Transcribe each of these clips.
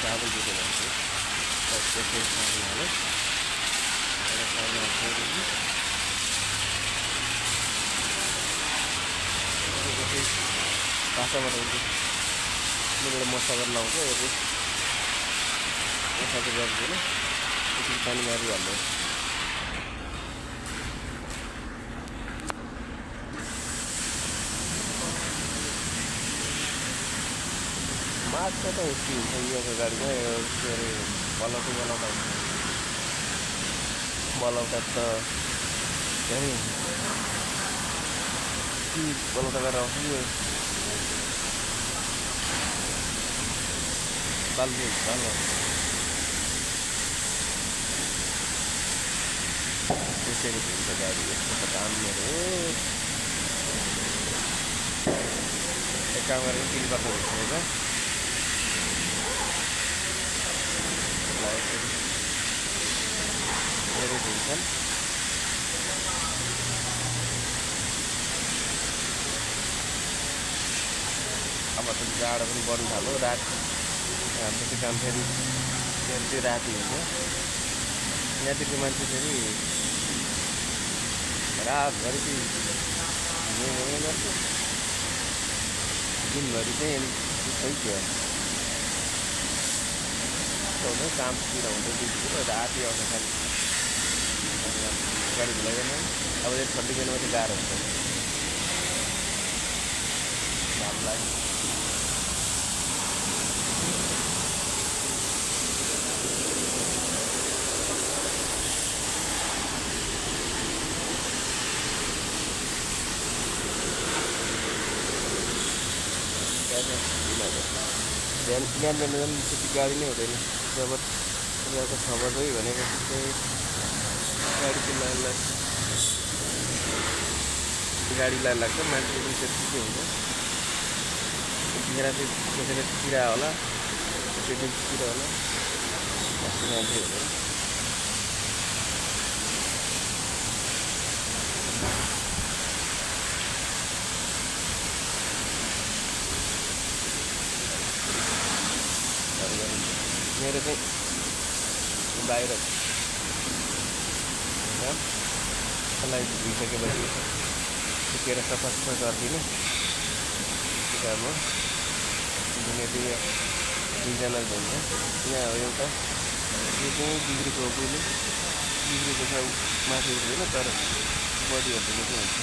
चावल दिएको भन्छु त्यसै सानो हाल्यो एउटा सानो हाल्छु भाषाबाट हुन्छ मैले मसाला लाउँछ यो मसाला गर्दैन एकछिन पानी मारिहाल्नु माछ त यति हुन्छ योको गाडीमा यो के अरे बलौटी बलौटा त के अरे बलौटा गरेर आउँछ यो बाल्नु त्यसरी हुन्छ गाडी यस्तो त काम मेरो एक काम गरेर सिल्भरको हुन्छ धेरै दिन्छन् अब त जाडो पनि बढ्नु थाल्यो राति हाम्रो त्यो काम फेरि त्यो राति हुन्छ यहाँदेखि मान्छे फेरि रातभरि चाहिँ गर्छ दिनभरि चाहिँ त्यस्तै थियो कामतिर हुन्छ ड्युटीतिर राति आउँछ खालि गाडी भुलाइदैन अब यो ठन्डी महिनामा चाहिँ गाह्रो हुन्छ घाम लाग्यो बिहान त्यति गाडी नै हुँदैन जब तपाईँको 6 बजे भनेको चाहिँ गाडीको लाइन लाग्छ मान्छे पनि त्यतिकै हुन्छ यतिखेर चाहिँ कसैले चिरा होला त्यो चिरा होला मान्छे हुँदैन मेरो चाहिँ बाहिर त्यसलाई धुइसकेपछि सुकेर सफा गरिदिने किताबमा धुने दुईजना हुन्छ यहाँ अब एउटा यो चाहिँ बिग्रेको हो पहिले बिग्रेको छ माथि उठ्दैन तर बडीहरू चाहिँ हुन्छ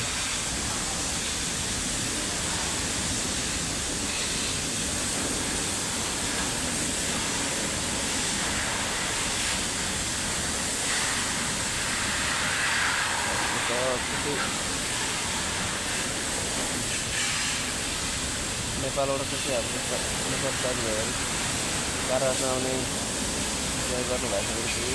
नेपालबाट चाहिँ हाम्रो सरकारी भयो भने कारामा आउने गर्नु भएपछि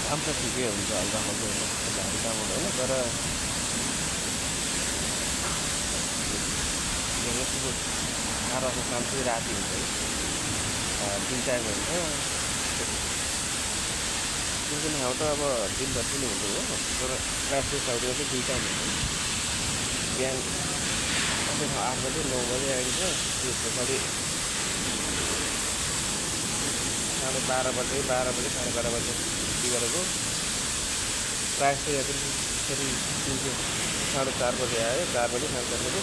काम त ठिकै हुन्छ हल्का हल्का भारी काम हुँदैन तर कारामा काम चाहिँ राति हुन्छ 3 टाइम हुन्छ कुन कुन ठाउँ त अब दिनभर पनि हुन्छ हो तर ट्राफिक ठाउँतिर चाहिँ 2 टाइम हुन्छ बिहान 8 बजे 9 बजे आइन्छ त्यस पछाडि 12:30 बजे 12:30 बजे छुट्टी गरेको प्रायः चाहिँ फेरि 4:30 बजे आयो 4 बजे 4:30 बजे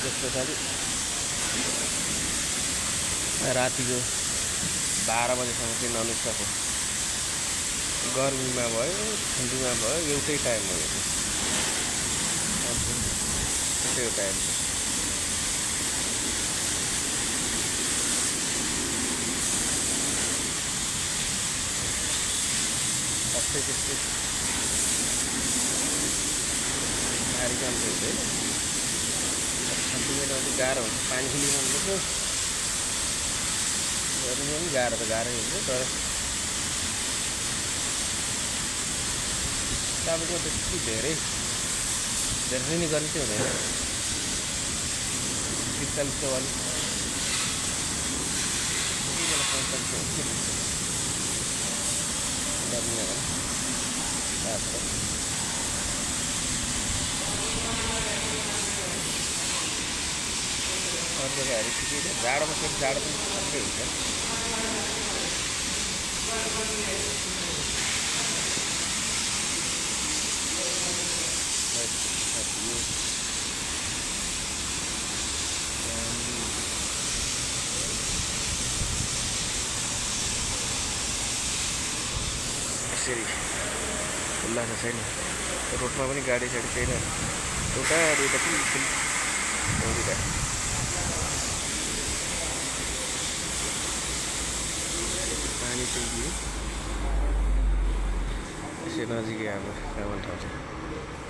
त्यस पछाडि रातिको 12 बजेसम्म चाहिँ ननस्टप गर्मीमा भयो ठन्डीमा भयो एउटै टाइम हो एउटै टाइम त्यस्तै भारी काम चाहिँ हुँदैन ठन्डी महिनामा चाहिँ गाह्रो हुन्छ पानी खेलिरहनुपर्छ गर्नु पनि गाह्रो त गाह्रै हुन्छ तर तपाईँको त्यति धेरै नि गर्ने चाहिँ हुँदैन 43-44 अरू जग्गाहरू ठिकै छ जाडोमा फेरि जाडो पनि ठन्डै हुन्छ यसरी खुल्ला छ छैन रोडमा पनि गाडी साडी छैन एउटा दुईवटा पनि दुईवटा पानी चाहिँ यसो नजिकै हाम्रो कामन ठाउँ छ